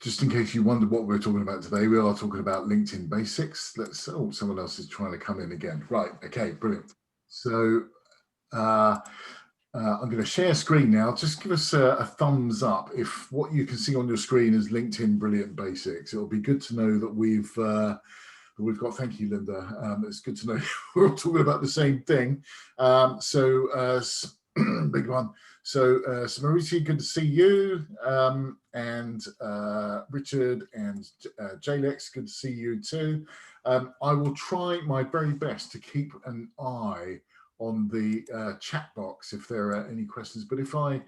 Just in case you wondered what we're talking about today, we are talking about LinkedIn basics. Oh, someone else is trying to come in again. Right, okay, brilliant. So I'm going to share screen now. Just give us a thumbs up if what you can see on your screen is LinkedIn Brilliant Basics. It'll be good to know that we've got, thank you, Linda. It's good to know we're all talking about the same thing. Big one. So, Samariti, good to see you. And Richard and Jalex, good to see you too. I will try my very best to keep an eye on the chat box if there are any questions. But if I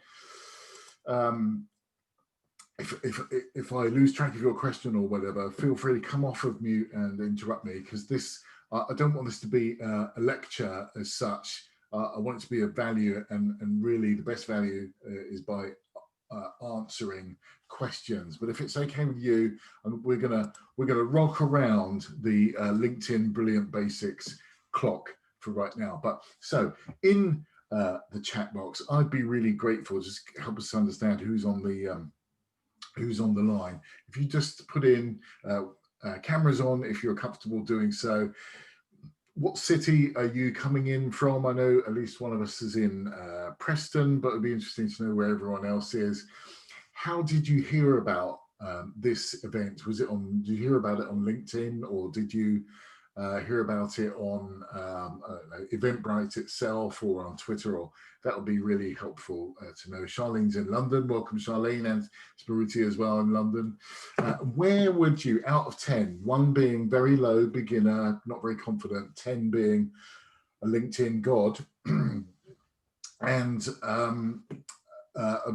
if I lose track of your question or whatever, feel free to come off of mute and interrupt me, because this I don't want this to be a lecture as such. I want it to be a value, and really the best value is by answering questions. But if it's okay with you, we're gonna rock around the LinkedIn Brilliant Basics clock for right now. But so in the chat box, I'd be really grateful. Just help us understand who's on the line. If you just put in cameras on, if you're comfortable doing so. What city are you coming in from? I know at least one of us is in Preston, but it'd be interesting to know where everyone else is. How did you hear about this event? Did you hear about it on LinkedIn, or did you hear about it on Eventbrite itself or on Twitter? Or that would be really helpful to know. Charlene's in London. Welcome, Charlene, and Smriti as well in London. Where would you, out of 10, 1 being very low, beginner, not very confident, 10 being a LinkedIn god, and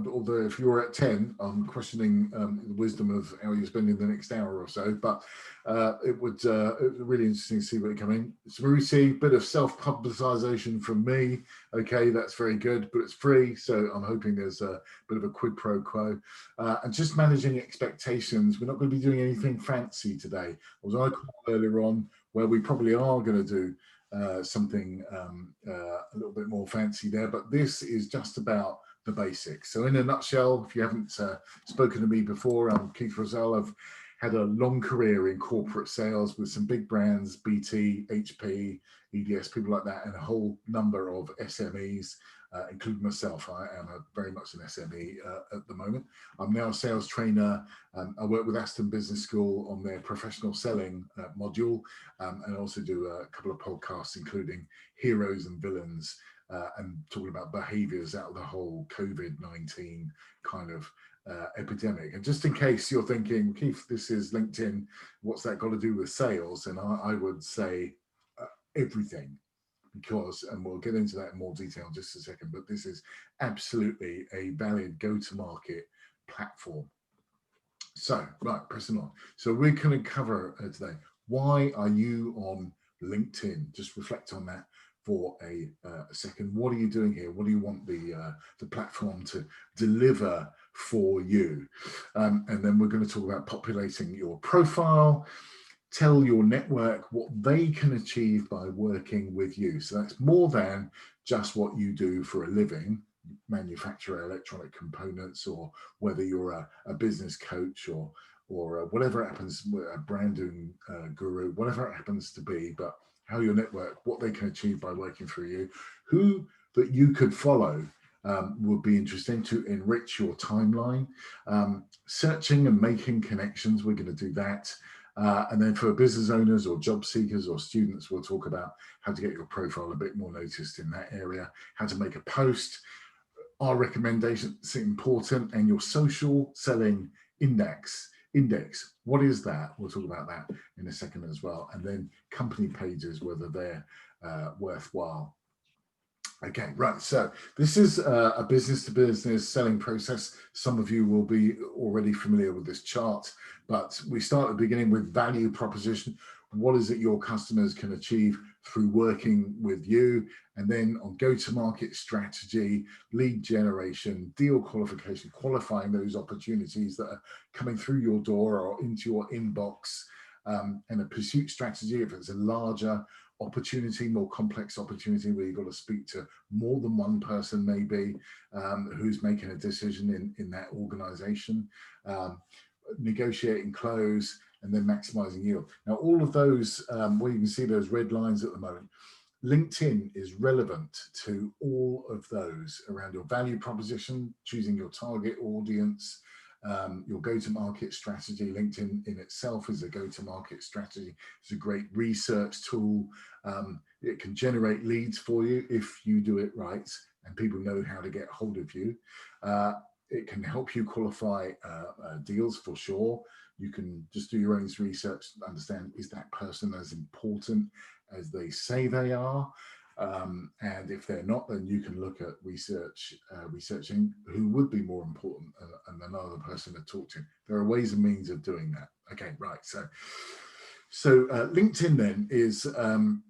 although if you're at 10, I'm questioning the wisdom of how you're spending the next hour or so, but it was really interesting to see what come in. Smriti, bit of self-publicisation from me. Okay, that's very good, but it's free, so I'm hoping there's a bit of a quid pro quo. And just managing expectations. We're not going to be doing anything fancy today. I was on a call earlier on where we probably are going to do something a little bit more fancy there, but this is just about the basics. So in a nutshell, if you haven't spoken to me before, I'm Keith Rosell. I've had a long career in corporate sales with some big brands, BT, HP, EDS, people like that, and a whole number of SMEs, including myself. I am very much an SME at the moment. I'm now a sales trainer. I work with Aston Business School on their professional selling module, and also do a couple of podcasts, including Heroes and Villains, and talking about behaviors out of the whole COVID-19 kind of epidemic. And just in case you're thinking, Keith, this is LinkedIn, what's that got to do with sales? And I would say everything, because, and we'll get into that in more detail in just a second, but this is absolutely a valid go-to-market platform. So, right, pressing on. So we're going to cover today, why are you on LinkedIn? Just reflect on that for a second. What are you doing here? What do you want the platform to deliver for you? And then we're going to talk about populating your profile, tell your network what they can achieve by working with you. So that's more than just what you do for a living, manufacture electronic components, or whether you're a business coach or whatever it happens, a branding guru, whatever it happens to be, but how your network, what they can achieve by working through you, who that you could follow would be interesting to enrich your timeline. Searching and making connections, we're going to do that. And then for business owners or job seekers or students, we'll talk about how to get your profile a bit more noticed in that area, how to make a post, our recommendations important, and your social selling index. What is that? We'll talk about that in a second as well. And then company pages, whether they're worthwhile. Okay, right. So this is a business-to-business selling process. Some of you will be already familiar with this chart, but we start at the beginning with value proposition. What is it your customers can achieve through working with you? And then on go-to-market strategy, lead generation, deal qualification, qualifying those opportunities that are coming through your door or into your inbox, and a pursuit strategy if it's a larger opportunity, more complex opportunity where you've got to speak to more than one person maybe who's making a decision in that organization. negotiating close, and then maximizing yield. Now, all of those, where you can see those red lines at the moment, LinkedIn is relevant to all of those around your value proposition, choosing your target audience, your go-to-market strategy. LinkedIn in itself is a go-to-market strategy. It's a great research tool. It can generate leads for you if you do it right and people know how to get hold of you. It can help you qualify deals for sure. You can just do your own research, understand, is that person as important as they say they are? And if they're not, then you can look at researching who would be more important and another person to talk to. There are ways and means of doing that. Okay, right. So LinkedIn then is, well,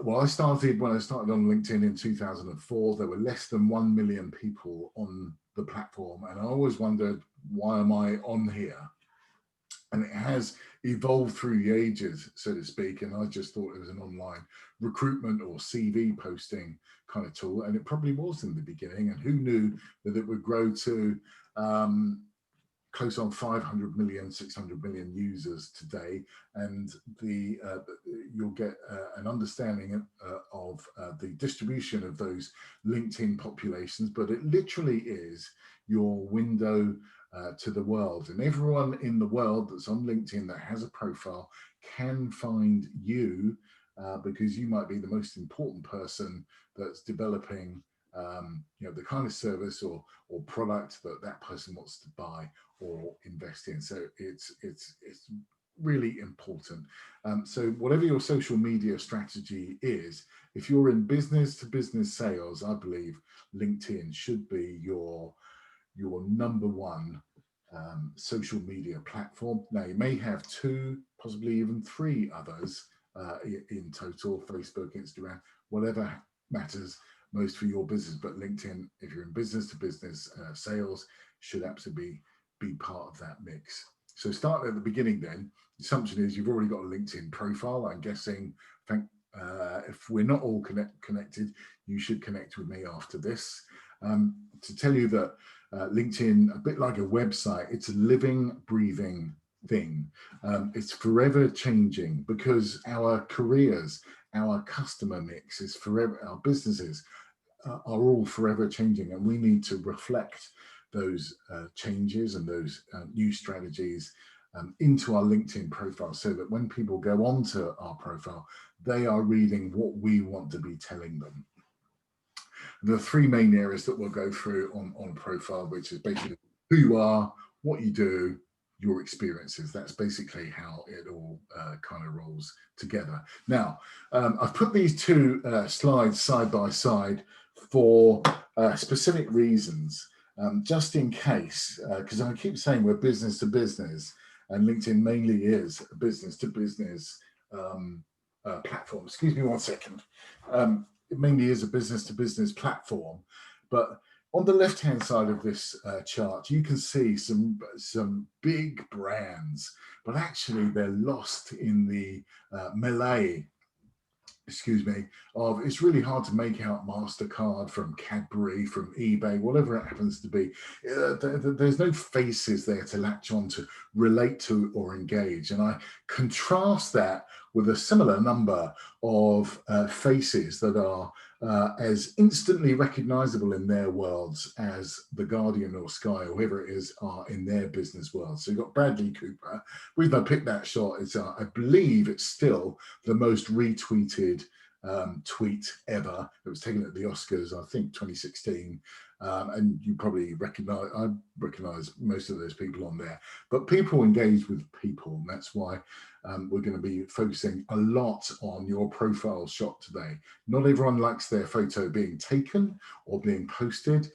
when I started on LinkedIn in 2004, there were less than 1 million people on the platform. And I always wondered, why am I on here? And it has evolved through the ages, so to speak. And I just thought it was an online recruitment or CV posting kind of tool. And it probably was in the beginning. And who knew that it would grow to close on 500 million, 600 million users today. And you'll get an understanding of the distribution of those LinkedIn populations. But it literally is your window to the world, and everyone in the world that's on LinkedIn that has a profile can find you because you might be the most important person that's developing the kind of service or product that person wants to buy or invest in. So it's really important. So whatever your social media strategy is, if you're in business to business sales, I believe LinkedIn should be your number one social media platform. Now, you may have 2, possibly even 3 others in total: Facebook, Instagram, whatever matters most for your business. But LinkedIn, if you're in business to business sales, should absolutely be part of that mix. So starting at the beginning then, the assumption is you've already got a LinkedIn profile. I'm guessing, if we're not all connected, you should connect with me after this. To tell you that LinkedIn, a bit like a website, it's a living, breathing thing. It's forever changing because our careers, our customer mix is forever, our businesses are all forever changing, and we need to reflect those changes and those new strategies into our LinkedIn profile, so that when people go onto our profile, they are reading what we want to be telling them. The 3 main areas that we'll go through on profile, which is basically who you are, what you do, your experiences. That's basically how it all kind of rolls together. Now, I've put these 2 slides side by side for specific reasons, just in case, because I keep saying we're business to business, and LinkedIn mainly is a business to business platform. Excuse me 1 second. It mainly is a business to business platform, but on the left hand side of this chart, you can see some big brands, but actually they're lost in the melee, of it's really hard to make out MasterCard from Cadbury, from eBay, whatever it happens to be. There's no faces there to latch on to, relate to, or engage. And I contrast that with a similar number of faces that are as instantly recognizable in their worlds as The Guardian or Sky or whoever it is are in their business world. So you've got Bradley Cooper. The reason I picked that shot is I believe it's still the most retweeted tweet ever. It was taken at the Oscars, I think 2016. And you probably I recognize most of those people on there, but people engage with people. And that's why we're going to be focusing a lot on your profile shot today. Not everyone likes their photo being taken or being posted,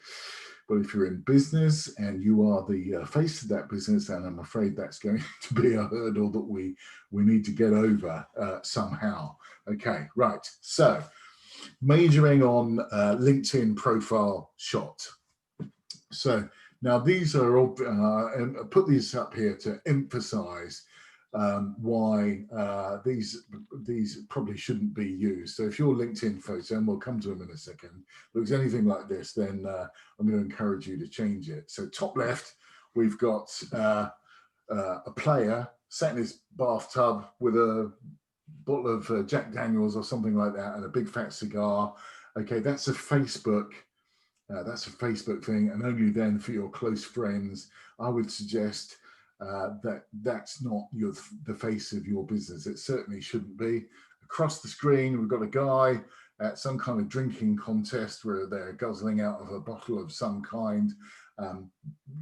but if you're in business and you are the face of that business, then I'm afraid that's going to be a hurdle that we need to get over somehow. Okay, right. So majoring on LinkedIn profile shot. So now these are all, and I put these up here to emphasize why these probably shouldn't be used. So if your LinkedIn photo, and we'll come to them in a second, looks anything like this, then I'm going to encourage you to change it. So top left, we've got a player sat in his bathtub with a bottle of Jack Daniels or something like that and a big fat cigar. Okay, that's a Facebook thing, and only then for your close friends. I would suggest that that's not the face of your business. It certainly shouldn't be. Across the screen, we've got a guy at some kind of drinking contest where they're guzzling out of a bottle of some kind.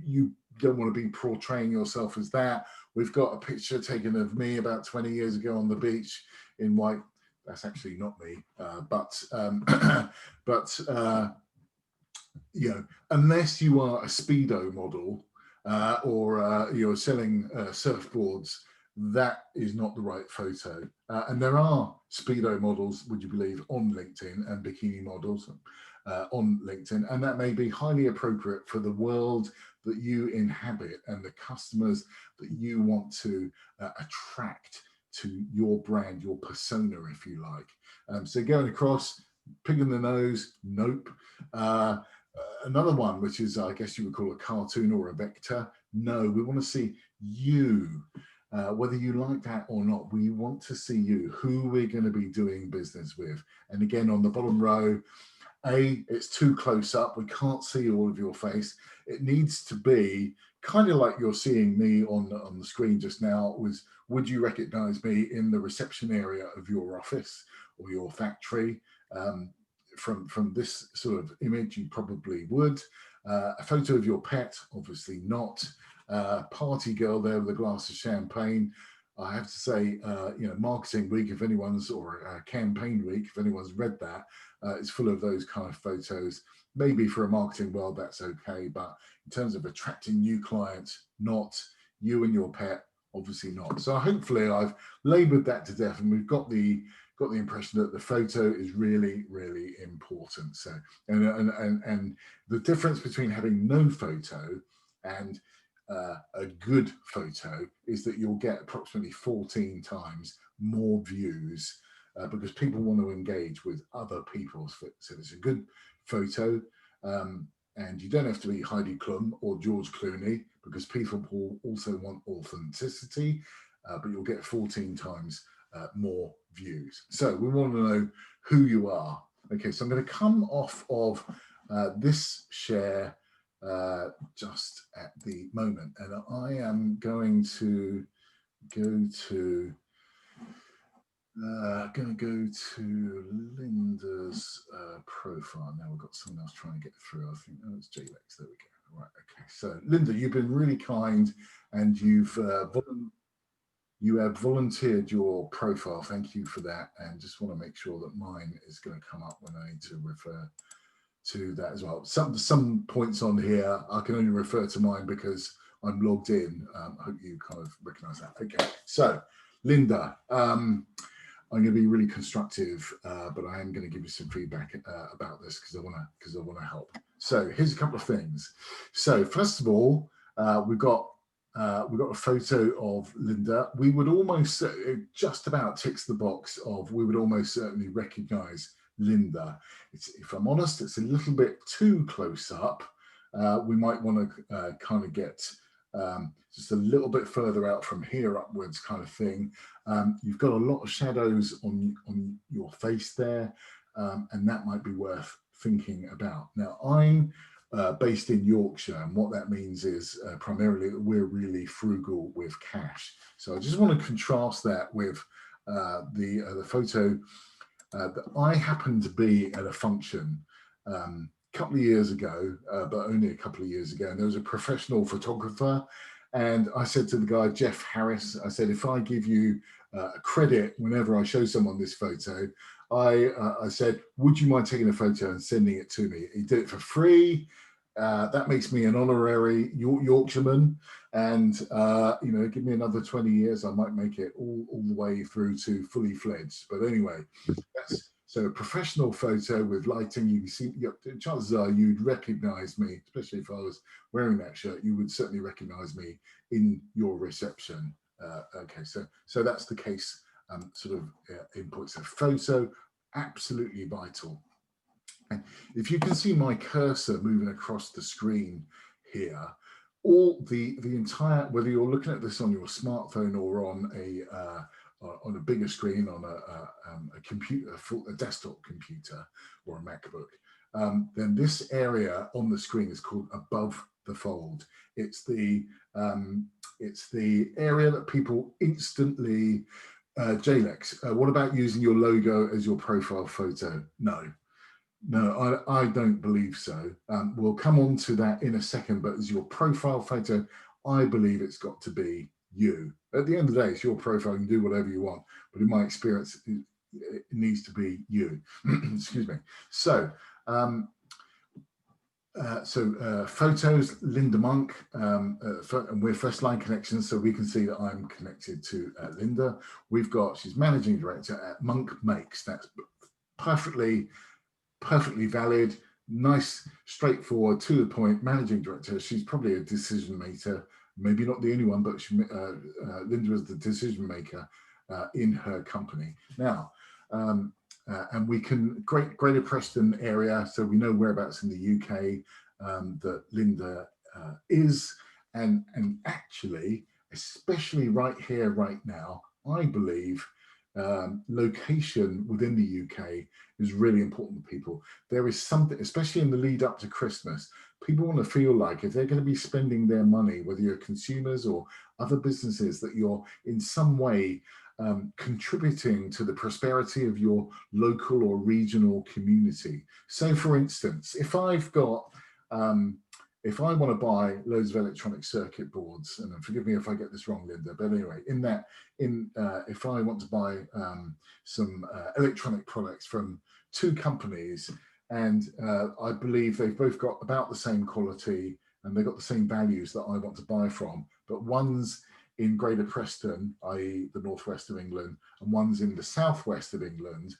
You don't want to be portraying yourself as that. We've got a picture taken of me about 20 years ago on the beach in white. That's actually not me, but you know, unless you are a Speedo model or you're selling surfboards, that is not the right photo. And there are Speedo models, would you believe, on LinkedIn, and bikini models on LinkedIn, and that may be highly appropriate for the world that you inhabit and the customers that you want to attract to your brand, your persona, if you like. So going across, pig in the nose, nope. Another one, which is, I guess you would call a cartoon or a vector. No, we want to see you, whether you like that or not. We want to see you, who we're going to be doing business with. And again, on the bottom row, it's too close up. We can't see all of your face. It needs to be kind of like you're seeing me on the screen just now. Would you recognize me in the reception area of your office or your factory? From this sort of image, you probably would. A photo of your pet, obviously not. Party girl there with a glass of champagne. I have to say, you know, marketing week, if anyone's, or campaign week, if anyone's read that, it's full of those kind of photos. Maybe for a marketing world, that's okay. But in terms of attracting new clients, not. You and your pet, obviously not. So hopefully I've labored that to death, and we've got the impression that the photo is really, really important. So, and the difference between having no photo and a good photo is that you'll get approximately 14 times more views because people want to engage with other people's. So it's a good photo, and you don't have to be Heidi Klum or George Clooney because people will also want authenticity, but you'll get 14 times more views. So we want to know who you are. Okay, so I'm going to come off of this share just at the moment, and I am going to go to Linda's profile. Now we've got someone else trying to get through. I think it's JLex. There we go. Right. Okay. So Linda, you've been really kind, and you have volunteered your profile. Thank you for that. And just want to make sure that mine is going to come up when I need to refer to that as well. Some points on here, I can only refer to mine because I'm logged in. I hope you kind of recognize that. Okay. So Linda, I'm going to be really constructive, but I am going to give you some feedback about this because I want to help. So here's a couple of things. So first of all, we've got a photo of Linda. We would almost just about ticks the box of we would almost certainly recognize Linda. If I'm honest, it's a little bit too close up. We might want to kind of get just a little bit further out from here upwards kind of thing. You've got a lot of shadows on your face there, and that might be worth thinking about. Now, I'm based in Yorkshire, and what that means is primarily that we're really frugal with cash. So I just want to contrast that with the photo that I happened to be at a function a couple of years ago, but only a couple of years ago, and there was a professional photographer, and I said to the guy, Jeff Harris, I said, if I give you a credit whenever I show someone this photo, I said, would you mind taking a photo and sending it to me? He did it for free. That makes me an honorary Yorkshireman, and you know, give me another 20 years, I might make it all the way through to fully fledged. But anyway, so a professional photo with lighting. You can see, chances are you'd recognize me, especially if I was wearing that shirt. You would certainly recognize me in your reception. Okay, so that's the case. Sort of inputs. A photo, absolutely vital. And if you can see my cursor moving across the screen here, all the entire, whether you're looking at this on your smartphone or on a bigger screen, on a computer, a desktop computer or a MacBook, then this area on the screen is called above the fold. It's the area that people instantly JLEX. What about using your logo as your profile photo? No. No, I don't believe so. We'll come on to that in a second, but as your profile photo, I believe it's got to be you. At the end of the day, it's your profile, you can do whatever you want, but in my experience, it needs to be you. Excuse me. So, photos, Linda Monk, and we're First Line Connections, so we can see that I'm connected to Linda. She's managing director at Monk Makes. That's perfectly valid, nice, straightforward, to the point, managing director. She's probably a decision maker, maybe not the only one, but Linda is the decision maker in her company. Now, and we can, Greater Preston area, so we know whereabouts in the UK that Linda is, and actually, especially right here, right now, I believe location within the UK is really important to people. There is something, especially in the lead up to Christmas, people want to feel like if they're going to be spending their money, whether you're consumers or other businesses, that you're in some way contributing to the prosperity of your local or regional community. So for instance, if I've got if I want to buy loads of electronic circuit boards, and forgive me if I get this wrong, Linda, but anyway, if I want to buy some electronic products from two companies, and I believe they've both got about the same quality and they've got the same values that I want to buy from, but one's in Greater Preston, i.e. the northwest of England, and one's in the southwest of England,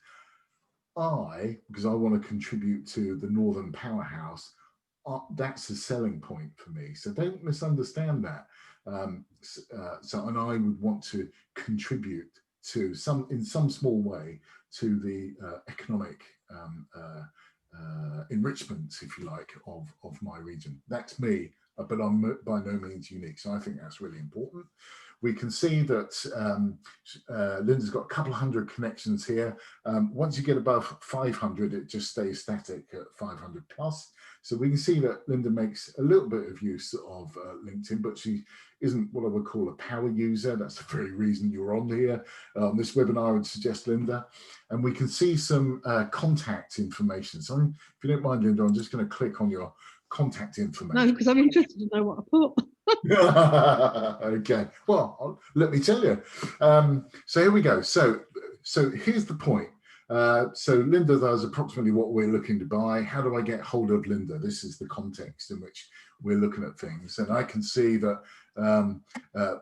because I want to contribute to the Northern Powerhouse, that's a selling point for me. So don't misunderstand that. And I would want to contribute to in some small way to the economic enrichment, if you like, of my region. That's me, but I'm by no means unique. So I think that's really important. We can see that Linda's got a couple of hundred connections here. Once you get above 500, it just stays static at 500 plus. So we can see that Linda makes a little bit of use of LinkedIn, but she isn't what I would call a power user. That's the very reason you're on here. This webinar, I would suggest Linda. And we can see some contact information. So if you don't mind, Linda, I'm just going to click on your contact information. No, because I'm interested to know what I put. Okay, well, let me tell you. So here we go. So here's the point. So Linda does approximately what we're looking to buy. How do I get hold of Linda? This is the context in which we're looking at things. And I can see that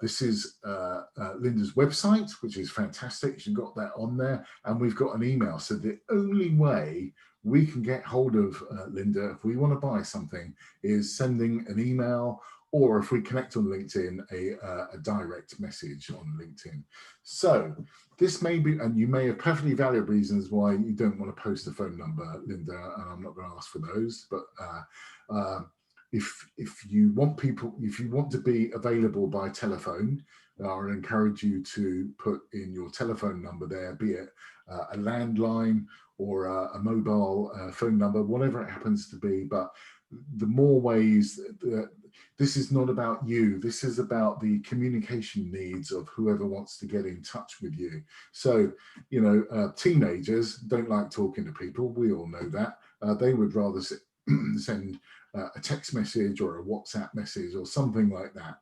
this is Linda's website, which is fantastic. She's got that on there. And we've got an email. So the only way we can get hold of Linda, if we want to buy something, is sending an email, or if we connect on LinkedIn, a direct message on LinkedIn. So this may be, and you may have perfectly valid reasons why you don't want to post a phone number, Linda, and I'm not going to ask for those, but if you want to be available by telephone, I would encourage you to put in your telephone number there, be it a landline or a mobile phone number, whatever it happens to be. But the more ways that this is not about you, this is about the communication needs of whoever wants to get in touch with you. So, you know, teenagers don't like talking to people. We all know that. They would rather send a text message or a WhatsApp message or something like that.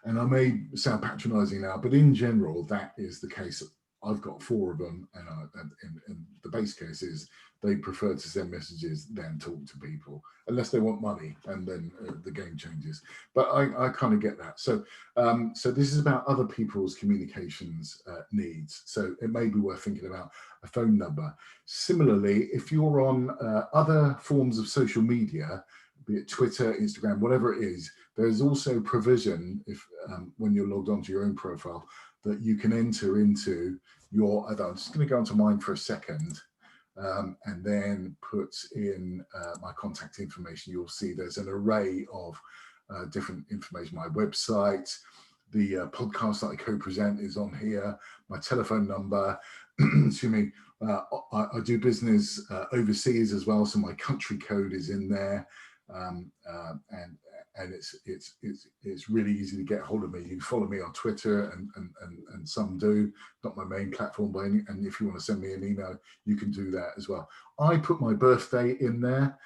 And I may sound patronizing now, but in general, that is the case. I've got 4 of them, and the base case is they prefer to send messages than talk to people, unless they want money, and then the game changes. But I kind of get that. So so this is about other people's communications needs. So it may be worth thinking about a phone number. Similarly, if you're on other forms of social media, be it Twitter, Instagram, whatever it is, there's also provision, if when you're logged onto your own profile, that you can enter into your, I'm just going to go onto mine for a second, and then put in my contact information. You'll see there's an array of different information. My website, the podcast that I co-present is on here, my telephone number. Excuse me. I do business overseas as well, so my country code is in there, and it's really easy to get hold of me. You can follow me on Twitter, and some do. Not my main platform, but and if you want to send me an email, you can do that as well. I put my birthday in there.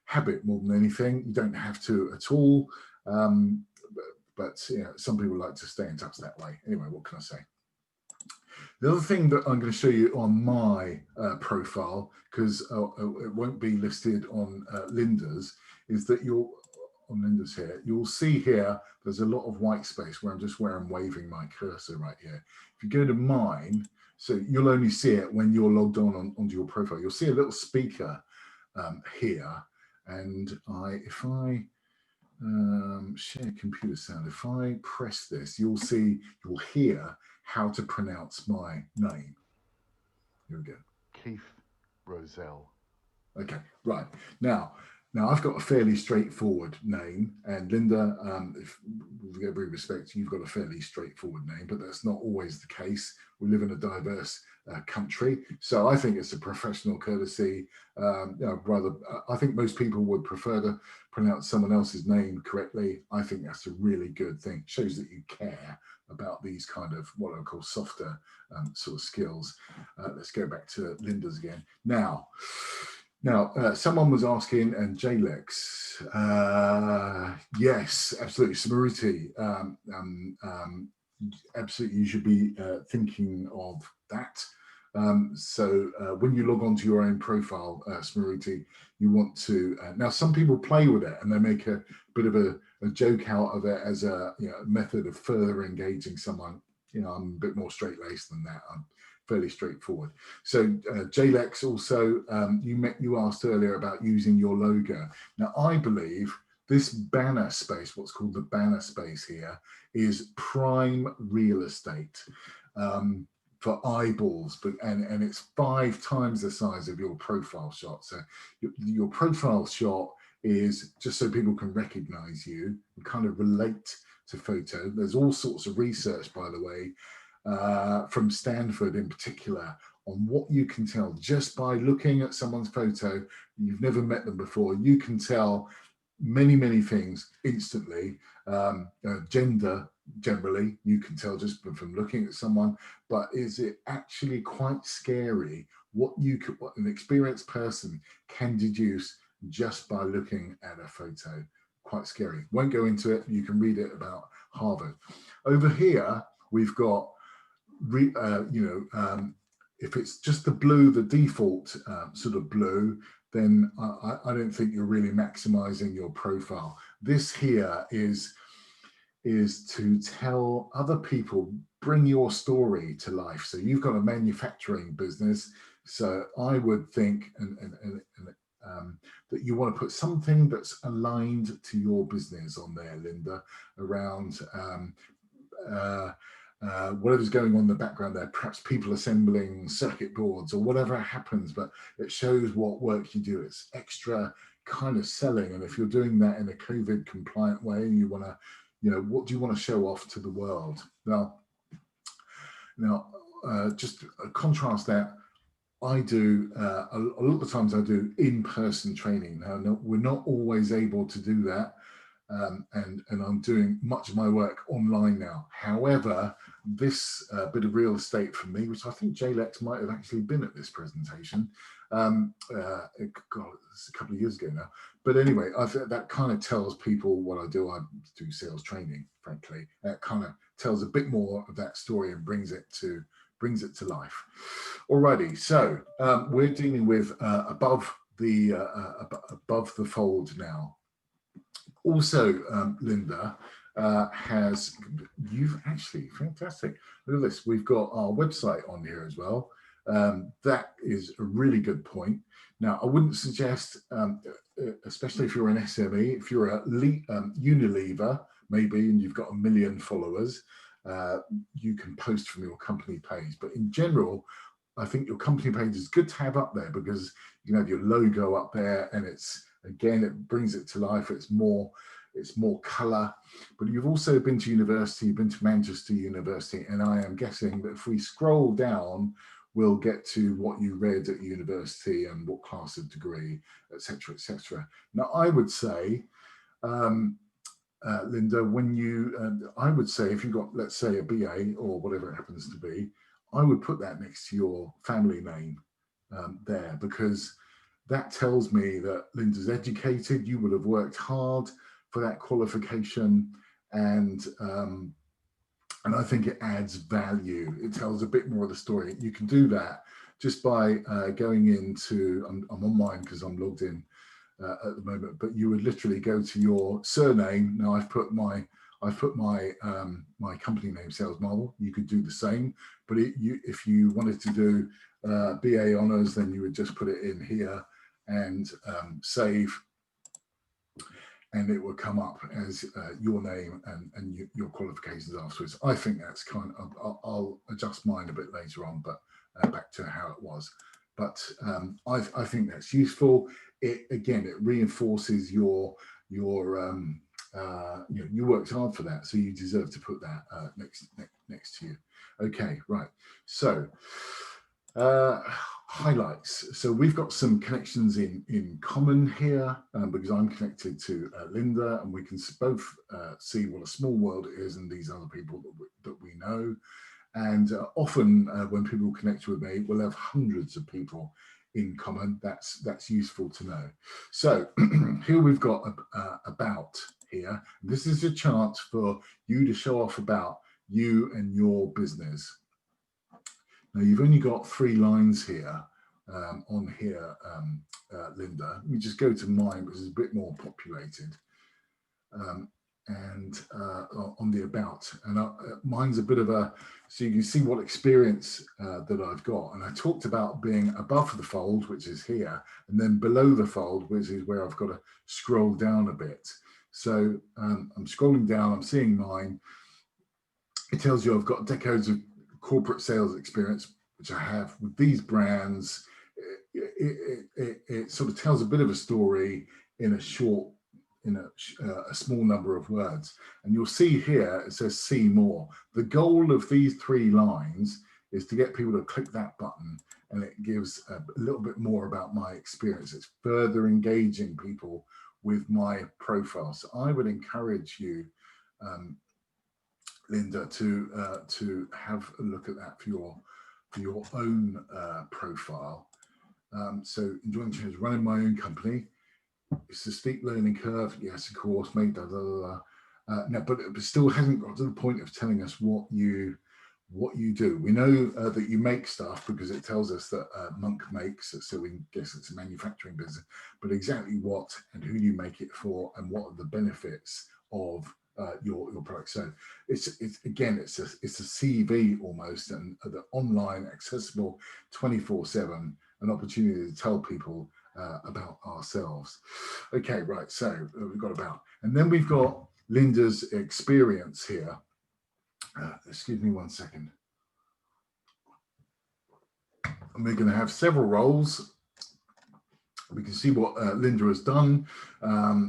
Habit more than anything. You don't have to at all, but some people like to stay in touch that way. Anyway, what can I say? The other thing that I'm going to show you on my profile, because it won't be listed on Linda's, is that on Linda's here, you'll see here, there's a lot of white space where I'm waving my cursor right here. If you go to mine, so you'll only see it when you're logged onto your profile. You'll see a little speaker here. And if I share computer sound, if I press this, you'll hear how to pronounce my name. Here we go. Keith Rosell. Okay, right. Now I've got a fairly straightforward name, and Linda, with every respect, you've got a fairly straightforward name, but that's not always the case. We live in a diverse country, so I think it's a professional courtesy. I think most people would prefer to pronounce someone else's name correctly. I think that's a really good thing. It shows that you care about these kind of what I call softer sort of skills. Let's go back to Linda's again. Now, someone was asking, and JLEX, yes, absolutely, Smriti, absolutely, you should be thinking of that. So when you log onto your own profile, Smriti, you want to, now some people play with it and they make a bit of a joke out of it as a method of further engaging someone. I'm a bit more straight-laced than that. I'm fairly straightforward. So JLEX also, you asked earlier about using your logo. Now I believe this banner space, what's called the banner space here, is prime real estate for eyeballs, and it's 5 times the size of your profile shot. So your profile shot is just so people can recognize you and kind of relate to photo. There's all sorts of research, by the way, from Stanford in particular, on what you can tell just by looking at someone's photo. You've never met them before. You can tell many things instantly. Gender, generally, you can tell just from looking at someone, but is it actually quite scary what an experienced person can deduce just by looking at a photo? Quite scary. Won't go into it. You can read it about Harvard. Over here, we've got if it's just the blue, the default sort of blue, then I don't think you're really maximizing your profile. This here is to tell other people, bring your story to life. So you've got a manufacturing business. So I would think that you want to put something that's aligned to your business on there, Linda, around whatever's going on in the background there, perhaps people assembling circuit boards or whatever happens, but it shows what work you do. It's extra kind of selling. And if you're doing that in a COVID compliant way, and you want to, what do you want to show off to the world? Now, just contrast that. I do, a lot of the times I do in-person training. Now, we're not always able to do that. And I'm doing much of my work online now. However, this bit of real estate for me, which I think JLEX might have actually been at this presentation, God, it's a couple of years ago now. But anyway, that kind of tells people what I do. I do sales training, frankly. That kind of tells a bit more of that story and brings it to life. Alrighty, so we're dealing with above the fold now. Also, Linda you've actually, fantastic. Look at this, we've got our website on here as well. That is a really good point. Now, I wouldn't suggest, especially if you're an SME, if you're a Unilever, maybe, and you've got 1 million followers, you can post from your company page. But in general, I think your company page is good to have up there because you can have your logo up there, and it's Again, it brings it to life. It's more colour. But you've also been to university, you've been to Manchester University, and I am guessing that if we scroll down, we'll get to what you read at university and what class of degree, etc., etc. Now, I would say, Linda, I would say if you've got, let's say, a BA or whatever it happens to be, I would put that next to your family name there, because that tells me that Linda's educated, you would have worked hard for that qualification, and I think it adds value. It tells a bit more of the story. You can do that just by going into, I'm on mine because I'm logged in at the moment, but you would literally go to your surname. Now I've put my my company name, Sales Marvel. You could do the same, but if you wanted to do BA Honours, then you would just put it in here and save, and it will come up as your name and your qualifications afterwards. I think that's kind of, I'll adjust mine a bit later on, but back to how it was. But I think that's useful. It reinforces your you worked hard for that, so you deserve to put that next to you. Okay, right. So highlights. So we've got some connections in common here, because I'm connected to Linda, and we can both see what a small world it is and these other people that we know. And often when people connect with me, we'll have hundreds of people in common. That's useful to know. So here we've got about here. This is a chance for you to show off about you and your business. Now you've only got 3 lines here on here, Linda. Let me just go to mine, because it's a bit more populated. And on the about, and mine's a bit of a, so you can see what experience that I've got. And I talked about being above the fold, which is here, and then below the fold, which is where I've got to scroll down a bit. So I'm scrolling down, I'm seeing mine. It tells you I've got decades of corporate sales experience, which I have with these brands. It sort of tells a bit of a story in a short, in a small number of words. And you'll see here, it says see more. The goal of these 3 lines is to get people to click that button, and it gives a little bit more about my experience. It's further engaging people with my profile. So I would encourage you, Linda, to have a look at that for your own profile. So enjoying change, running my own company. It's a steep learning curve. Yes, of course, mate. No, but it still hasn't got to the point of telling us what you do. We know that you make stuff because it tells us that Monk makes, so we guess it's a manufacturing business. But exactly what and who you make it for, and what are the benefits of your product. So it's again, it's a CV almost, and the online, accessible 24/7, an opportunity to tell people about ourselves. Okay, right, so we've got about, and then we've got Linda's experience here. Excuse me 1 second. And we're going to have several roles. We can see what Linda has done.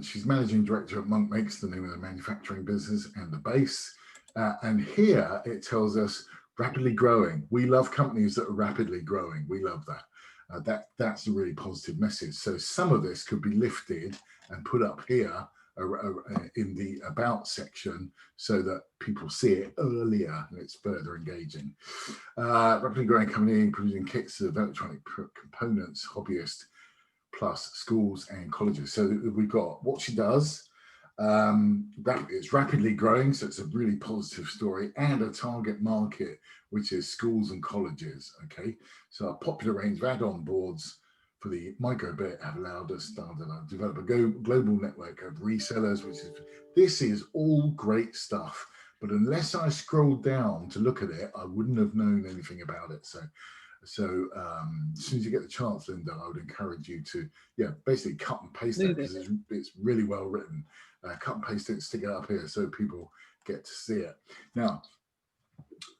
She's managing director at Monk Makes, the name of the manufacturing business, and the base. And here it tells us rapidly growing. We love companies that are rapidly growing. We love that. That's a really positive message. So some of this could be lifted and put up here in the about section, so that people see it earlier and it's further engaging. Rapidly growing company producing kits of electronic components, hobbyist, plus schools and colleges. So we've got what she does. It's rapidly growing, so it's a really positive story, and a target market, which is schools and colleges. Okay, so a popular range of add-on boards for the microbit have allowed us to develop a global network of resellers, this is all great stuff. But unless I scrolled down to look at it, I wouldn't have known anything about it. So as soon as you get the chance, Linda, I would encourage you to, basically cut and paste that, because it's really well written. Cut and paste it, stick it up here so people get to see it. Now,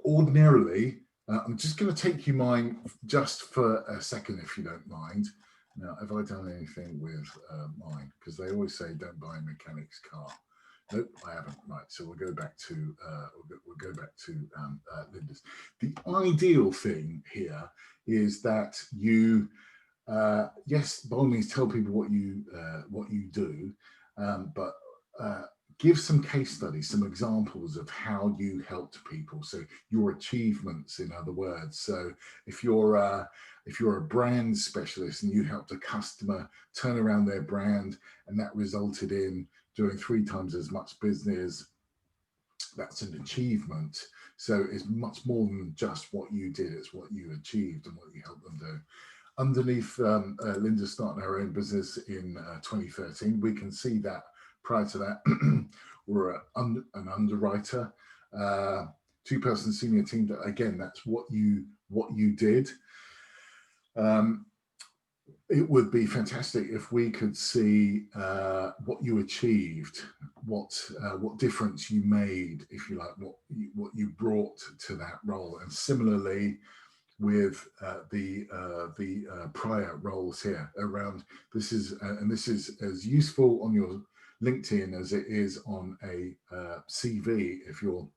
ordinarily, I'm just going to take you mine just for a second, if you don't mind. Now, have I done anything with mine? Because they always say don't buy a mechanic's car. Nope, I haven't. Right, so we'll go back to Linda's. The ideal thing here is that you, yes, by all means, tell people what you do, but give some case studies, some examples of how you helped people. So your achievements, in other words. So if you're a brand specialist and you helped a customer turn around their brand and that resulted in doing 3 times as much business, that's an achievement. So it's much more than just what you did, it's what you achieved and what you helped them do. Underneath Linda starting her own business in 2013, we can see that prior to that, we're an underwriter, 2-person senior team. That again, that's what you did. It would be fantastic if we could see what you achieved, what difference you made, if you like, what you brought to that role, and similarly with the prior roles here around. This is as useful on your LinkedIn as it is on a CV if you're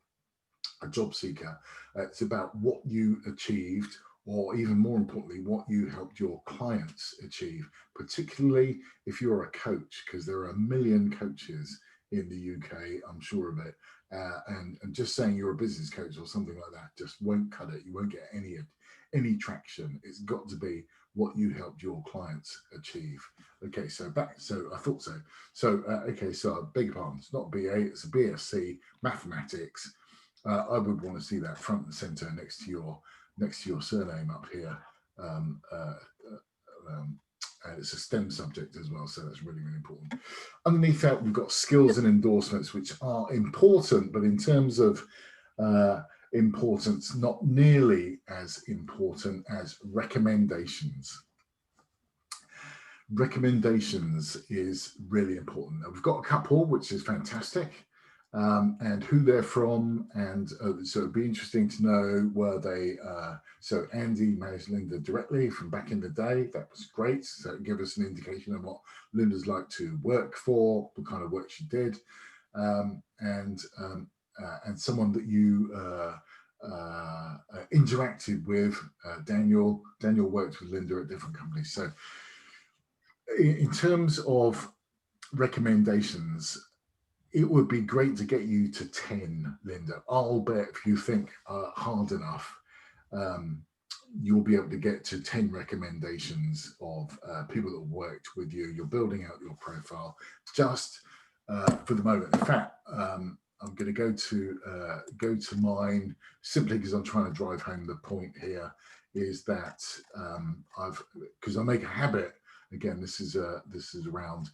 a job seeker. It's about what you achieved, or even more importantly, what you helped your clients achieve, particularly if you're a coach, because there are a million coaches in the UK, I'm sure of it. And just saying you're a business coach or something like that just won't cut it. You won't get any traction. It's got to be what you helped your clients achieve. Okay, so I thought so. So, okay, so I beg your pardon, it's not BA, it's a BSc, mathematics. I would want to see that front and center next to your surname up here. And it's a STEM subject as well, so that's really, really important. Underneath that, we've got skills and endorsements, which are important, but in terms of importance, not nearly as important as recommendations. Recommendations is really important. Now, we've got a couple, which is fantastic. And who they're from, and so it'd be interesting to know were they. So Andy managed Linda directly from back in the day. That was great. So it gave us an indication of what Linda's like to work for, what kind of work she did, and someone that you interacted with. Daniel worked with Linda at different companies. So in terms of recommendations, it would be great to get you to 10, Linda. I'll bet if you think hard enough, you'll be able to get to 10 recommendations of people that worked with you. You're building out your profile just for the moment. In fact, I'm going to go to mine simply because I'm trying to drive home the point here is that because I make a habit. Again, this is around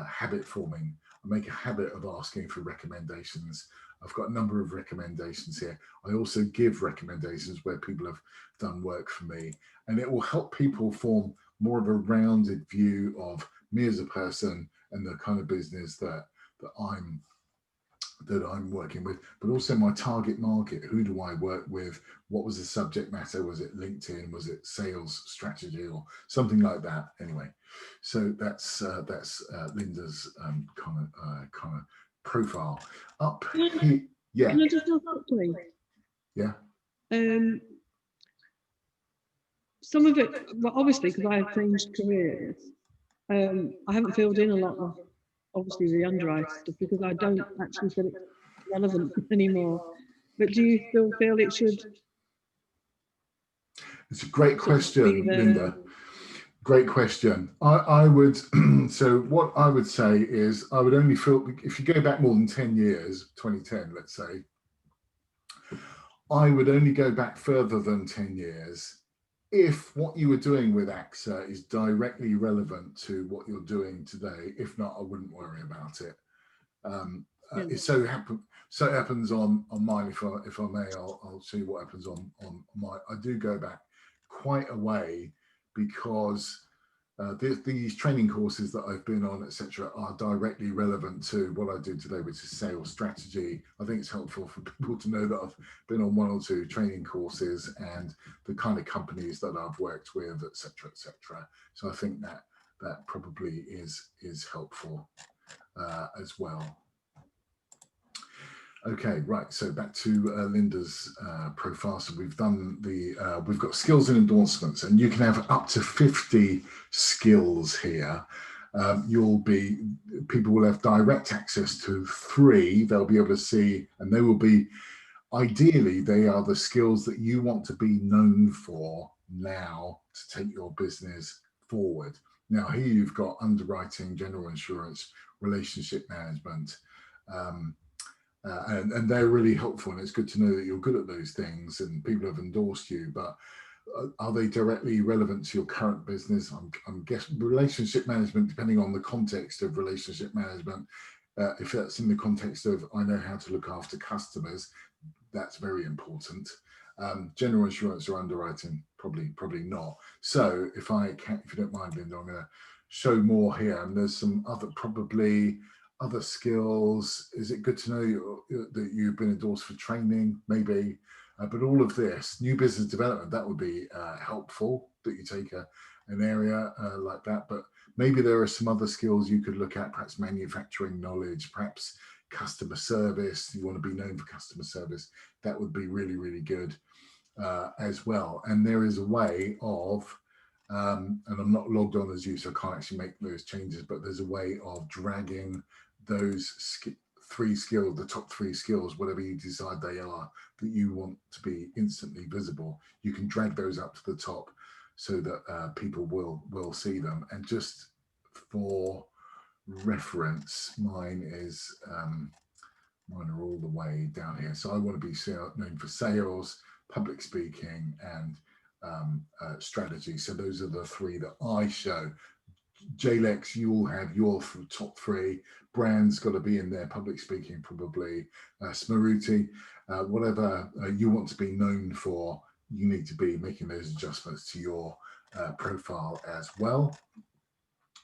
habit forming. I make a habit of asking for recommendations. I've got a number of recommendations here. I also give recommendations where people have done work for me, and it will help people form more of a rounded view of me as a person and the kind of business that I'm working with, but also my target market. Who do I work with? What was the subject matter? Was it LinkedIn? Was it sales strategy or something like that? Anyway, so that's Linda's kind of profile up here. Yeah. Can I just ask quickly? Yeah. Some of it, well, obviously, because I have changed careers, I haven't filled in a lot of, obviously, the underwriter stuff because I don't actually feel it's relevant anymore. But do you still feel it should? It's a great question, Linda. Great question. I would, so what I would say is I would only feel, if you go back more than 10 years, 2010, let's say, I would only go back further than 10 years if what you were doing with AXA is directly relevant to what you're doing today. If not, I wouldn't worry about it. It so happens on mine, if I may, I'll show you what happens on my, I do go back quite a way because these training courses that I've been on, etc., are directly relevant to what I do today, which is sales strategy. I think it's helpful for people to know that I've been on 1 or 2 training courses and the kind of companies that I've worked with, etc., etc. So I think that probably is helpful as well. Okay, right. So back to Linda's profile. So we've done we've got skills and endorsements, and you can have up to 50 skills here. People will have direct access to 3. They'll be able to see, and they will be, ideally, they are the skills that you want to be known for now to take your business forward. Now, here you've got underwriting, general insurance, relationship management, and they're really helpful, and it's good to know that you're good at those things and people have endorsed you, but are they directly relevant to your current business? I'm guessing relationship management, depending on the context of relationship management, if that's in the context of I know how to look after customers, that's very important. General insurance or underwriting, probably not. So if you don't mind, Linda, I'm going to show more here, and there's some other skills. Is it good to know that you've been endorsed for training? Maybe, but all of this, new business development, that would be helpful that you take an area like that. But maybe there are some other skills you could look at, perhaps manufacturing knowledge, perhaps customer service. You want to be known for customer service. That would be really, really good as well. And there is a way of, and I'm not logged on as you, so I can't actually make those changes, but there's a way of dragging those 3 skills, the top 3 skills, whatever you decide they are, that you want to be instantly visible. You can drag those up to the top so that people will see them. And just for reference, mine are all the way down here. So I want to be known for sales, public speaking, and strategy. So those are the 3 that I show. JLEX, you'll have your top 3. Brand's got to be in there, public speaking probably. Smaruti, whatever you want to be known for, you need to be making those adjustments to your profile as well.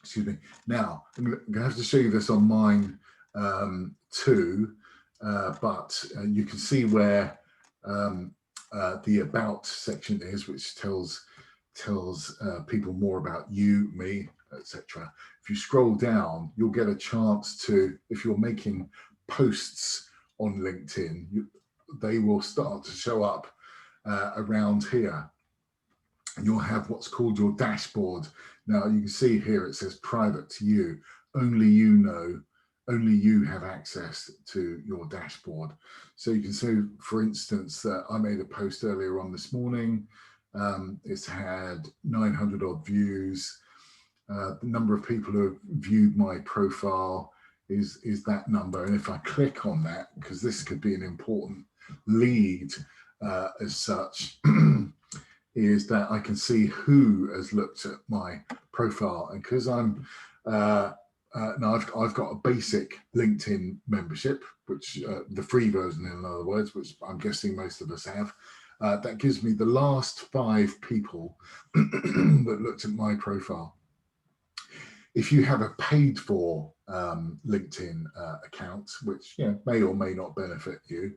Excuse me. Now, I'm going to have to show you this on mine too, but you can see where the About section is, which tells people more about you, me, etc. If you scroll down, you'll get a chance to, if you're making posts on LinkedIn, they will start to show up around here. And you'll have what's called your dashboard. Now you can see here it says private to you. Only you know, only you have access to your dashboard. So you can see, for instance, that I made a post earlier on this morning. It's had 900 odd views. The number of people who have viewed my profile is that number. And if I click on that, because this could be an important lead as such, is that I can see who has looked at my profile. And because I'm now I've got a basic LinkedIn membership, which the free version, in other words, which I'm guessing most of us have. That gives me the last 5 people that looked at my profile. If you have a paid for LinkedIn account, which may or may not benefit you,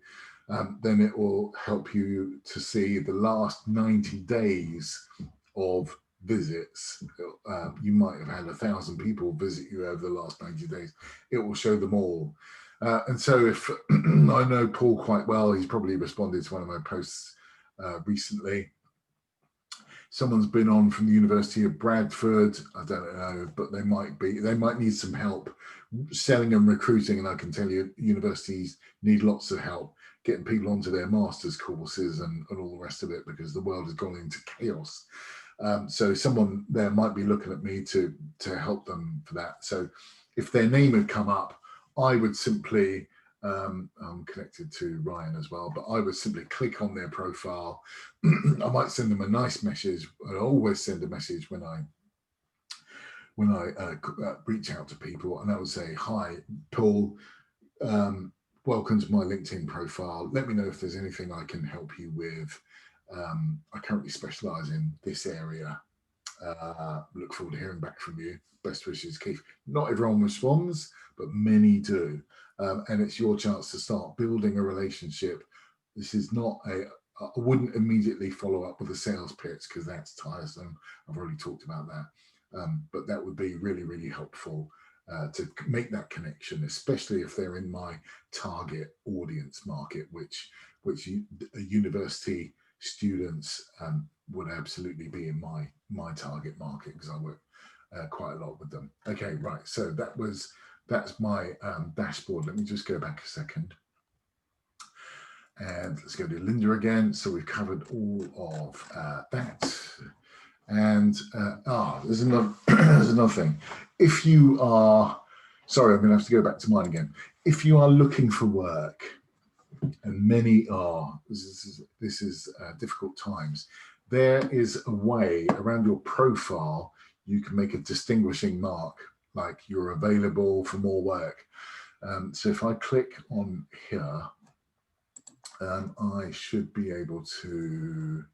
then it will help you to see the last 90 days of visits. You might have had 1,000 people visit you over the last 90 days. It will show them all. And so if I know Paul quite well, he's probably responded to one of my posts recently. Someone's been on from the University of Bradford. I don't know, but they might need some help selling and recruiting. And I can tell you, universities need lots of help getting people onto their master's courses and all the rest of it, because the world has gone into chaos. So someone there might be looking at me to help them for that. So if their name had come up, I would simply, I'm connected to Ryan as well, but I would simply click on their profile. I might send them a nice message. I always send a message when I reach out to people, and I would say, hi, Paul, welcome to my LinkedIn profile. Let me know if there's anything I can help you with. I currently specialize in this area. Look forward to hearing back from you. Best wishes, Keith. Not everyone responds, but many do. And it's your chance to start building a relationship. This is not I wouldn't immediately follow up with a sales pitch, because that's tiresome. I've already talked about that. but that would be really, really helpful to make that connection, especially if they're in my target audience market, which university students would absolutely be in my target market, because I work quite a lot with them. Okay, right. So that's my dashboard. Let me just go back a second. And let's go to Linda again. So we've covered all of that. And there's another there's another thing. If you are, sorry, I'm going to have to go back to mine again. If you are looking for work, and many are, this is difficult times, there is a way around your profile you can make a distinguishing mark, like you're available for more work. So if I click on here, I should be able to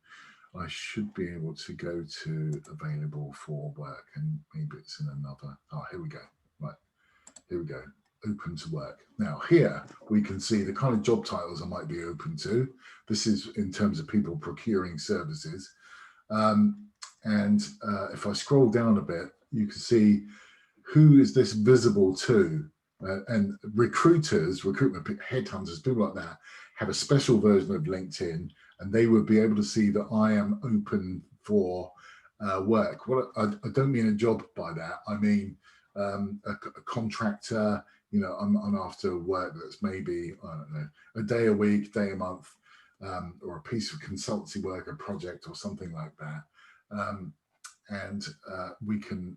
go to available for work, and maybe it's in another. Oh, here we go. Right, here we go. Open to work. Now here we can see the kind of job titles I might be open to. This is in terms of people procuring services. If I scroll down a bit, you can see who is this visible to. And recruiters, recruitment headhunters, people like that, have a special version of LinkedIn, and they would be able to see that I am open for work. Well, I don't mean a job by that. I mean a contractor. You know, I'm after work that's maybe, I don't know, a day a week, day a month, or a piece of consultancy work, a project or something like that. We can,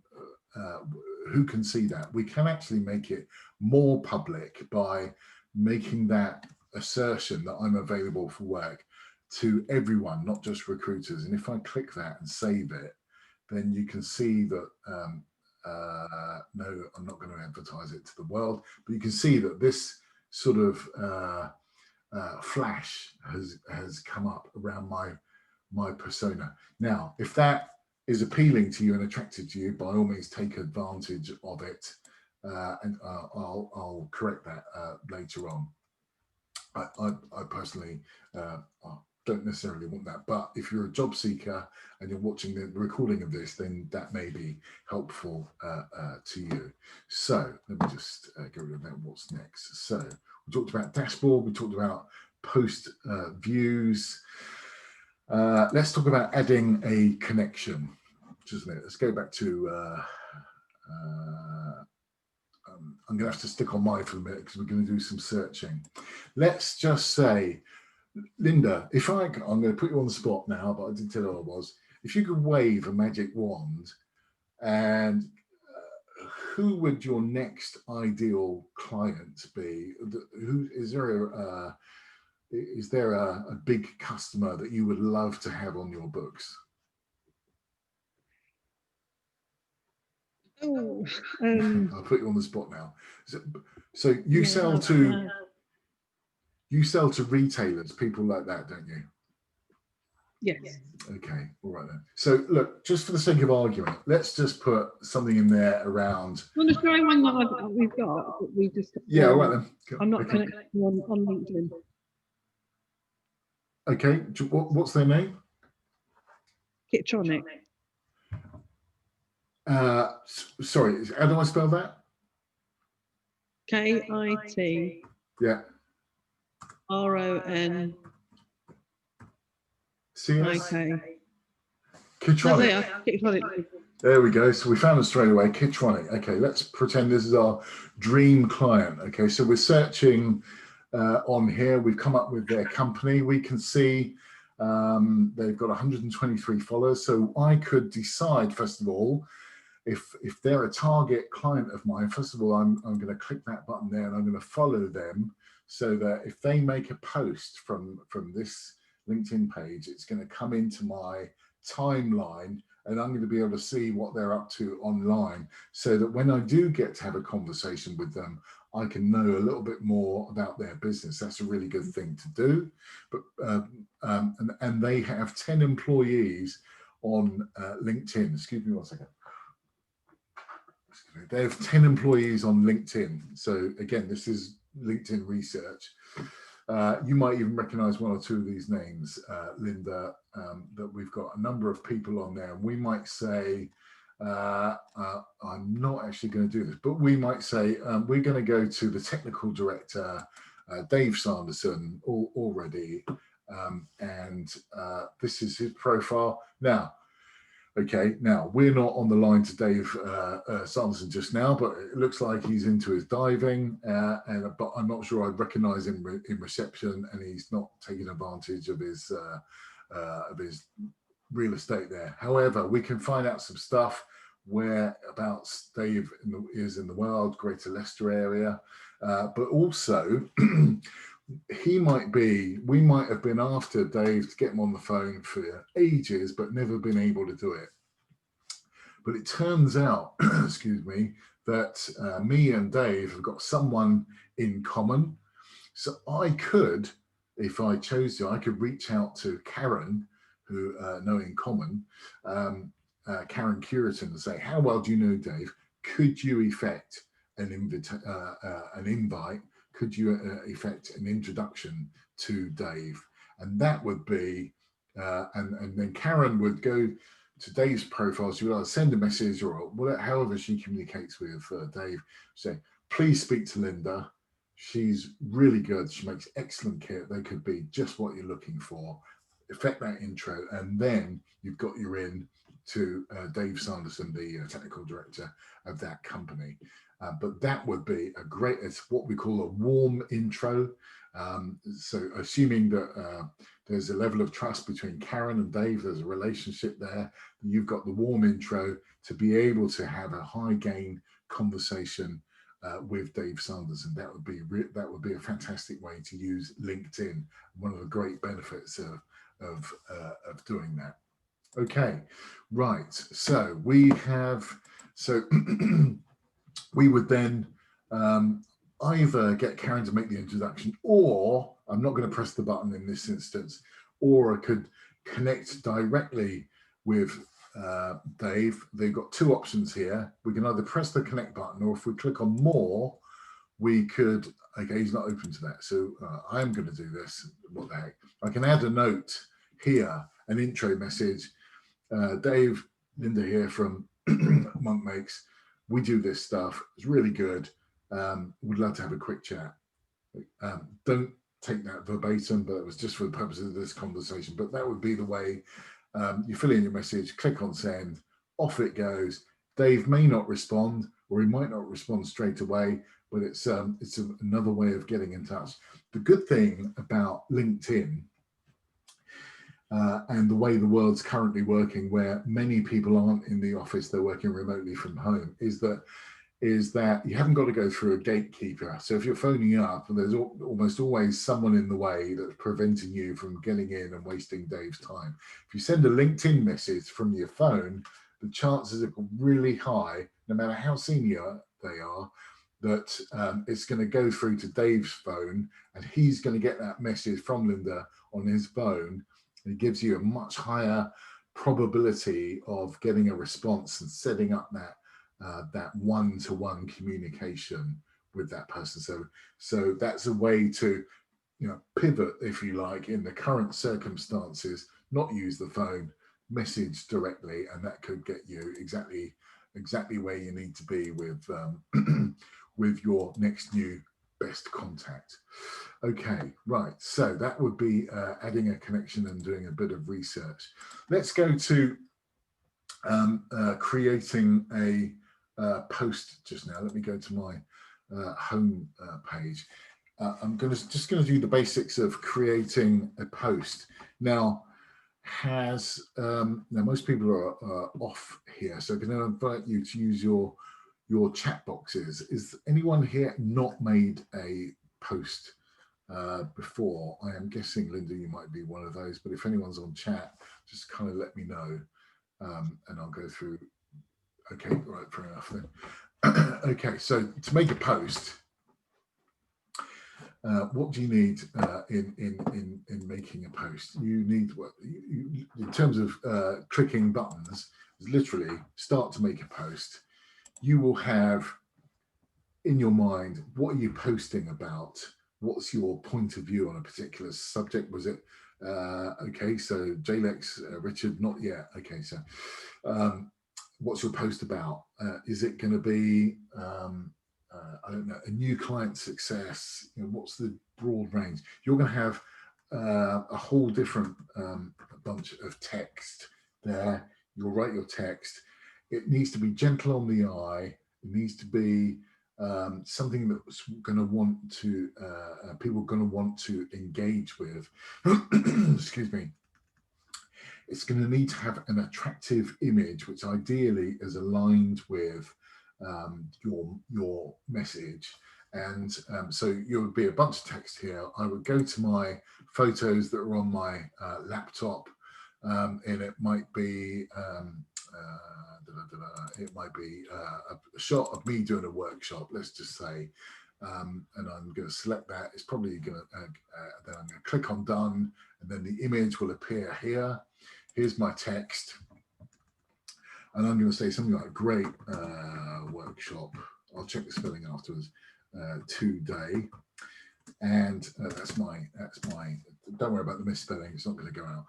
who can see that? We can actually make it more public by making that assertion that I'm available for work to everyone, not just recruiters. And if I click that and save it, then you can see that, no, I'm not going to advertise it to the world, but you can see that this sort of flash has come up around my persona. Now, if that is appealing to you and attractive to you, by all means take advantage of it, and I'll correct that later on. I personally don't necessarily want that, but if you're a job seeker and you're watching the recording of this, then that may be helpful to you. So let me just go rid of that. What's next? So we talked about dashboard, we talked about post views. Let's talk about adding a connection, isn't it? Let's go back to I'm going to have to stick on mine for a minute because we're going to do some searching. Let's just say, Linda, I'm going to put you on the spot now, but I didn't tell you who I was. If you could wave a magic wand, and who would your next ideal client be? Is there a big customer that you would love to have on your books? Oh, I'll put you on the spot now. So you sell to retailers, people like that, don't you? yes. Okay, all right then. So look, just for the sake of argument, let's just put something in there around. I'm going to try one that we've got, but we just. Yeah, all right then. I'm not connected on LinkedIn. Okay, what's their name? Kitronic. Sorry, how do I spell that? KIT. Yeah. RON. CS. Kitronic. Kitronic. There we go. So we found it straight away. Kitronic. Okay, let's pretend this is our dream client. Okay, so we're searching on here. We've come up with their company. We can see they've got 123 followers. So I could decide, first of all, if they're a target client of mine, first of all, I'm going to click that button there and I'm going to follow them, so that if they make a post from this LinkedIn page, it's going to come into my timeline and I'm going to be able to see what they're up to online, so that when I do get to have a conversation with them, I can know a little bit more about their business. That's a really good thing to do. But and they have 10 employees on LinkedIn. Excuse me one second. They have 10 employees on LinkedIn. So again, this is LinkedIn research. You might even recognize one or two of these names, Linda, that we've got a number of people on there. We might say, I'm not actually going to do this, but we might say we're going to go to the technical director, Dave Sanderson, already, and this is his profile. Now, okay, now we're not on the line to Dave Sanderson just now, but it looks like he's into his diving, but I'm not sure I'd recognise him in reception, and he's not taking advantage of his real estate there. However, we can find out some stuff whereabouts Dave is in the world, Greater Leicester area, but also we might have been after Dave to get him on the phone for ages, but never been able to do it. But it turns out, excuse me, that me and Dave have got someone in common. So I could, if I chose to, I could reach out to Karen, who know in common, Karen Curitan, and say, how well do you know Dave? Could you effect an invite? Could you effect an introduction to Dave? And that would be, and then Karen would go to Dave's profile. She would either send a message or whatever, however she communicates with Dave, say, please speak to Linda. She's really good. She makes excellent kit. They could be just what you're looking for. Effect that intro, and then you've got your in to Dave Sanderson, the technical director of that company. But that would be a great, it's what we call a warm intro. So assuming that there's a level of trust between Karen and Dave, there's a relationship there, you've got the warm intro to be able to have a high gain conversation with Dave Sanderson. That would be a fantastic way to use LinkedIn. One of the great benefits of doing that. Okay, right. So we have, we would then either get Karen to make the introduction, or I'm not going to press the button in this instance, or I could connect directly with Dave. They've got two options here. We can either press the connect button, or if we click on more, we could, okay, he's not open to that. So I'm going to do this. What the heck? I can add a note here, an intro message. Dave, Linda here from Monk Makes. We do this stuff. It's really good. Would love to have a quick chat. Don't take that verbatim, but it was just for the purposes of this conversation. But that would be the way you fill in your message, click on send, off it goes. Dave may not respond, or he might not respond straight away, but it's another way of getting in touch. The good thing about LinkedIn and the way the world's currently working, where many people aren't in the office, they're working remotely from home, is that you haven't got to go through a gatekeeper. So if you're phoning up, there's almost always someone in the way that's preventing you from getting in and wasting Dave's time. If you send a LinkedIn message from your phone, the chances are really high, no matter how senior they are, that it's going to go through to Dave's phone, and he's going to get that message from Linda on his phone. It gives you a much higher probability of getting a response and setting up that one-to-one communication with that person. So that's a way to, pivot, if you like, in the current circumstances, not use the phone, message directly, and that could get you exactly where you need to be with with your next new best contact. Okay, right. So that would be adding a connection and doing a bit of research. Let's go to creating a post just now. Let me go to my home page. I'm just going to do the basics of creating a post. Now, most people are off here, so I'm going to invite you to use your chat boxes. Is anyone here not made a post before? I am guessing, Linda, you might be one of those, but if anyone's on chat, just kind of let me know, and I'll go through. Okay, right, fair enough then. Okay, so to make a post, what do you need in making a post? You need in terms of clicking buttons, is literally start to make a post. You will have in your mind, what are you posting about? What's your point of view on a particular subject? Was it okay? So JLEX, Richard, not yet. Okay, so what's your post about? Is it going to be, I don't know, a new client success? You know, what's the broad range? You're going to have a whole different bunch of text there. You'll write your text. It needs to be gentle on the eye. It needs to be something that's going to want to, people are going to want to engage with. Excuse me. It's going to need to have an attractive image, which ideally is aligned with your message. And so you would be a bunch of text here. I would go to my photos that are on my laptop, and it might be a shot of me doing a workshop, let's just say, and I'm going to select that. It's probably going to then I'm going to click on done, and then the image will appear here. Here's my text, and I'm going to say something like great workshop. I'll check the spelling afterwards. Today, and that's my don't worry about the misspelling, it's not going to go out,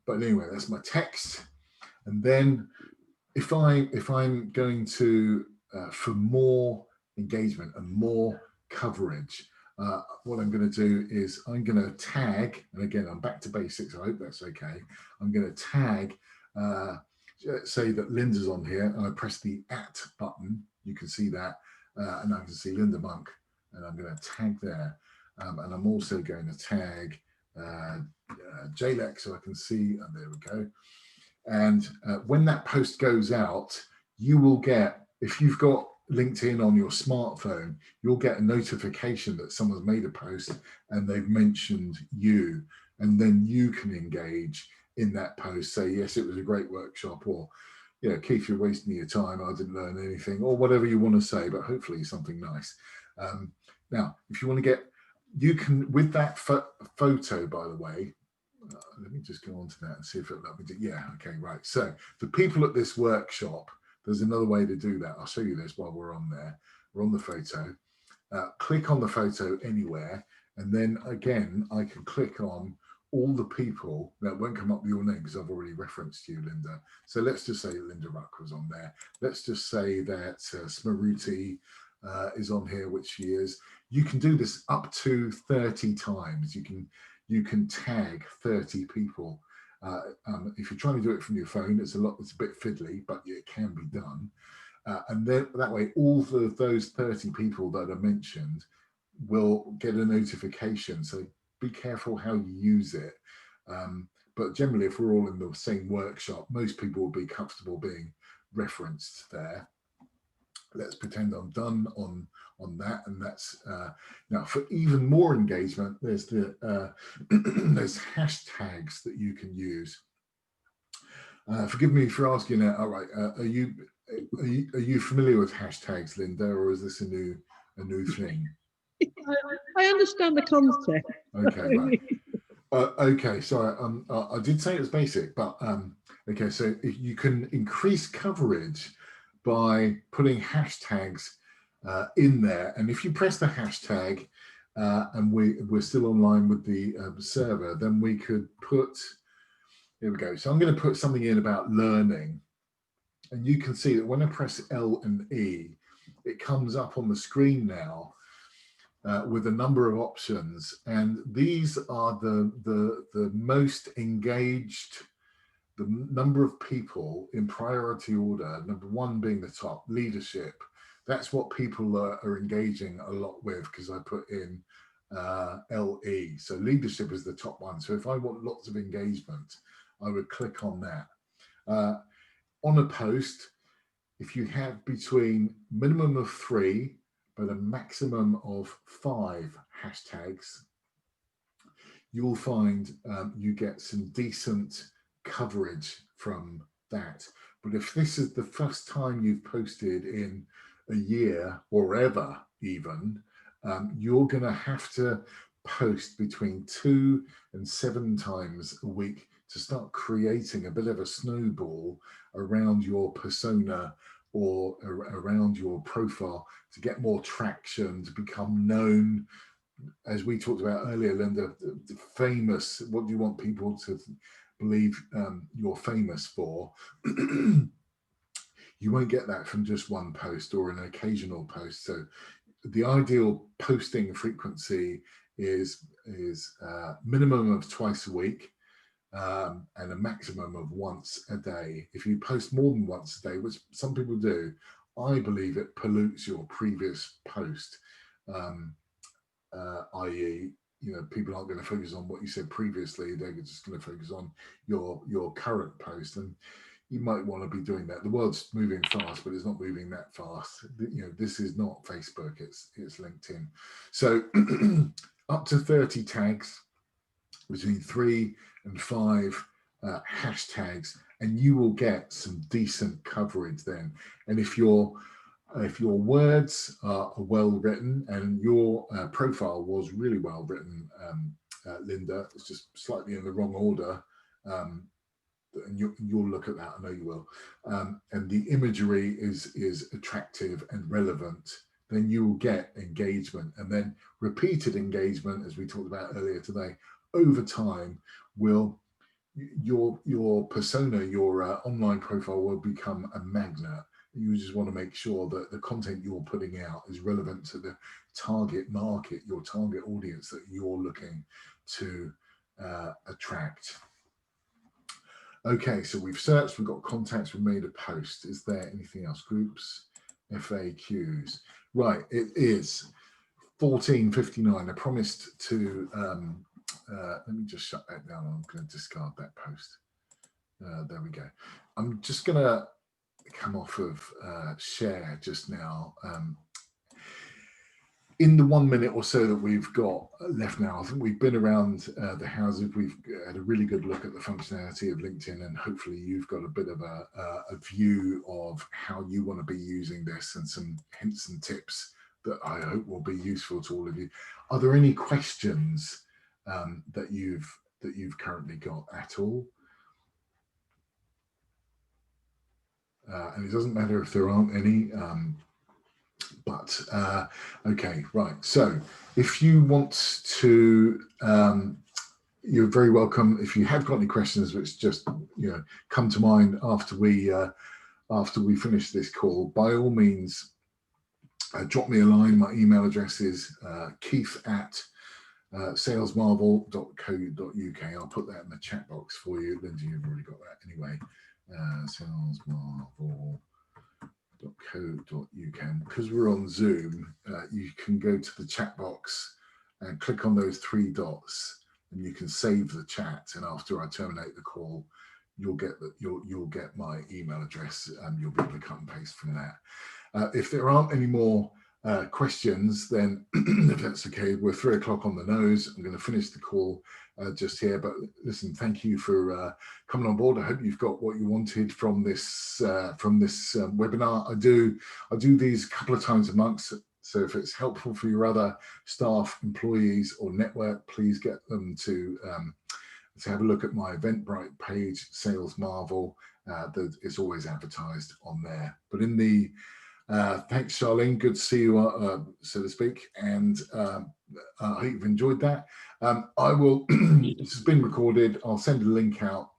but anyway, that's my text. And then if I'm going to for more engagement and more coverage, what I'm going to do is I'm going to tag, and again I'm back to basics, I hope that's okay. I'm going to tag say that Linda's on here, and I press the @ button, you can see that. And I can see Linda Monk, and I'm going to tag there. And I'm also going to tag JLEC, so I can see, and there we go. And when that post goes out, you will get, if you've got LinkedIn on your smartphone, you'll get a notification that someone's made a post and they've mentioned you, and then you can engage in that post, say, yes, it was a great workshop, or yeah, Keith, you're wasting your time, I didn't learn anything, or whatever you want to say, but hopefully something nice. Now, if you want to get, you can, with that photo, by the way, let me just go on to that and see if it'll let me do, yeah, okay, right. So the people at this workshop, there's another way to do that. I'll show you this while we're on there. We're on the photo. Click on the photo anywhere, and then again, I can click on all the people that won't come up with your name because I've already referenced you, Linda. So let's just say Linda Ruck was on there. Let's just say that Smaruti is on here, which she is. You can do this up to 30 times. You can tag 30 people. If you're trying to do it from your phone, it's a bit fiddly, but it can be done. And then that way, all of those 30 people that are mentioned will get a notification. So be careful how you use it. But generally, if we're all in the same workshop, most people will be comfortable being referenced there. Let's pretend I'm done on that, and that's now for even more engagement. There's the there's hashtags that you can use. Forgive me for asking that. All right, are you familiar with hashtags, Linda, or is this a new thing? I understand the concept. Okay, right. Okay, sorry. I did say it was basic, but okay. So you can increase coverage by putting hashtags in there, and if you press the hashtag, and we're still online with the server, then we could put. Here we go. So I'm going to put something in about learning, and you can see that when I press L and E, it comes up on the screen now. With a number of options, and these are the most engaged, the number of people in priority order, number one being the top, leadership. That's what people are engaging a lot with, because I put in LE. So leadership is the top one. So if I want lots of engagement, I would click on that. On a post, if you have between minimum of 3 but a maximum of 5 hashtags, you'll find you get some decent coverage from that. But if this is the first time you've posted in a year or ever even, you're going to have to post between 2 and 7 times a week to start creating a bit of a snowball around your persona or around your profile, to get more traction, to become known. As we talked about earlier, Linda, the famous, what do you want people to believe you're famous for? You won't get that from just one post or an occasional post. So the ideal posting frequency is minimum of twice a week, and a maximum of once a day. If you post more than once a day, which some people do, I believe it pollutes your previous post, i.e., people aren't going to focus on what you said previously. They're just going to focus on your current post, and you might want to be doing that. The world's moving fast, but it's not moving that fast. This is not Facebook, it's LinkedIn. So up to 30 tags, between 3 and 5 hashtags, and you will get some decent coverage then. And if your words are well written and your profile was really well written, Linda, it's just slightly in the wrong order, and you'll look at that, I know you will, and the imagery is attractive and relevant, then you will get engagement, and then repeated engagement, as we talked about earlier today, over time your persona, your online profile will become a magnet. You just want to make sure that the content you're putting out is relevant to the target market, your target audience that you're looking to attract. Okay, so we've searched, we've got contacts, we've made a post. Is there anything else? Groups, FAQs. Right, it is 14:59. I promised to, let me just shut that down. I'm going to discard that post. There we go. I'm just going to come off of share just now. In the 1 minute or so that we've got left now, I think we've been around the houses. We've had a really good look at the functionality of LinkedIn, and hopefully you've got a bit of a view of how you want to be using this and some hints and tips that I hope will be useful to all of you. Are there any questions that you've currently got at all? And it doesn't matter if there aren't any. But okay, right. So if you want to, you're very welcome. If you have got any questions which just come to mind after we finish this call, by all means, drop me a line. My email address is keith@salesmarvel.co.uk. I'll put that in the chat box for you. Lindsay, you've already got that anyway. Salesmarvel.co.uk. Because we're on Zoom, you can go to the chat box and click on those 3 dots, and you can save the chat. And after I terminate the call, you'll get my email address, and you'll be able to cut and paste from that. If there aren't any more questions, then if that's okay, we're 3 o'clock on the nose. I'm going to finish the call just here, but listen, thank you for coming on board. I hope you've got what you wanted from this webinar. I do these a couple of times a month, so if it's helpful for your other staff, employees, or network, please get them to have a look at my Eventbrite page, Sales Marvel. That is always advertised on there. But in the thanks, Charlene. Good to see you, so to speak. And I hope you've enjoyed that. I will. This has been recorded. I'll send a link out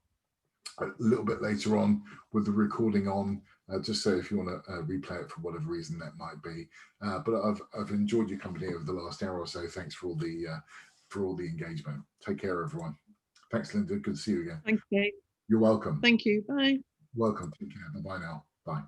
a little bit later on with the recording on, just so if you want to replay it for whatever reason that might be. But I've enjoyed your company over the last hour or so. Thanks for all the engagement. Take care, everyone. Thanks, Linda. Good to see you again. Thank you. You're welcome. Thank you. Bye. Welcome. Take care. Bye now. Bye.